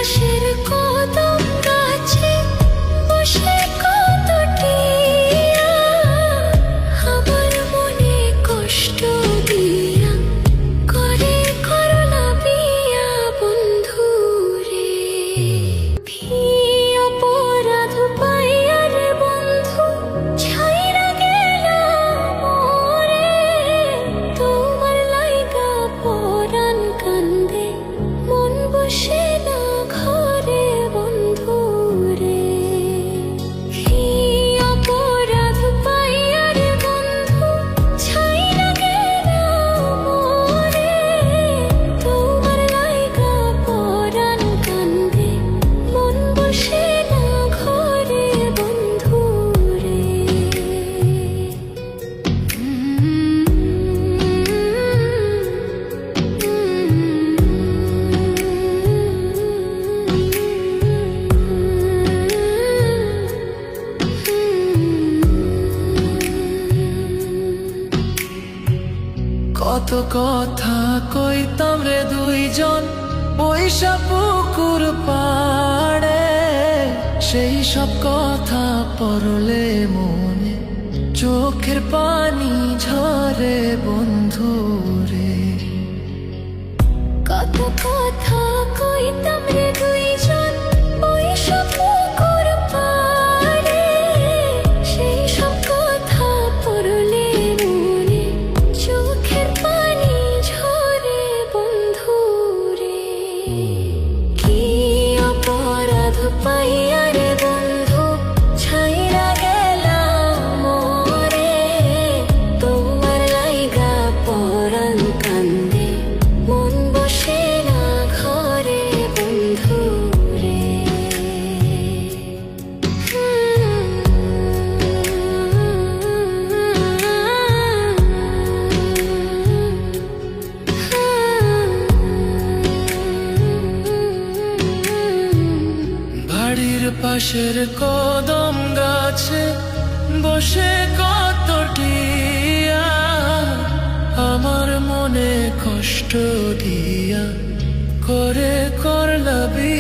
পাশের কদম গাছে বসে কত টিয়া আমার মনে কষ্ট দিয়া করে করলা বিয়া বন্ধু রে। অপরাধ পাইয়া রে বন্ধু ছাইরা গেলাম মোরে, তোমার লাইগা পরাণ কান্দে মন বসে না ঘরে বন্ধু রে। অপরাধ পাইয়া রে বন্ধু ছাইরা গেলাম মোরে, তোমার লাইগা পরাণ কান্দে মন বসে না ঘরে বন্ধু রে। কত কথা কইতাম রে দুইজন পয়সা পুকুর পাড়ে, সেই সব কথা পড়লে মনে চোখের পানি ঝরে বন্ধু রে। কত কথা কইতাম রে দুইজন পয়সা পুকুর পাড়ে, সেই সব কথা পড়লে মনে চোখের পানি ঝরে বন্ধু রে। কি অপরাধ পাইয়া রে বন্ধু ছাইরা গেলাম মোরে, তোমার লাইগা পরাণ কান্দে মন বসে না ঘরে বন্ধু রে। বাড়ির পাশের কদম গাছে বসে কত টিয়া আমার মনে কষ্ট দিয়া করে করলা বিয়া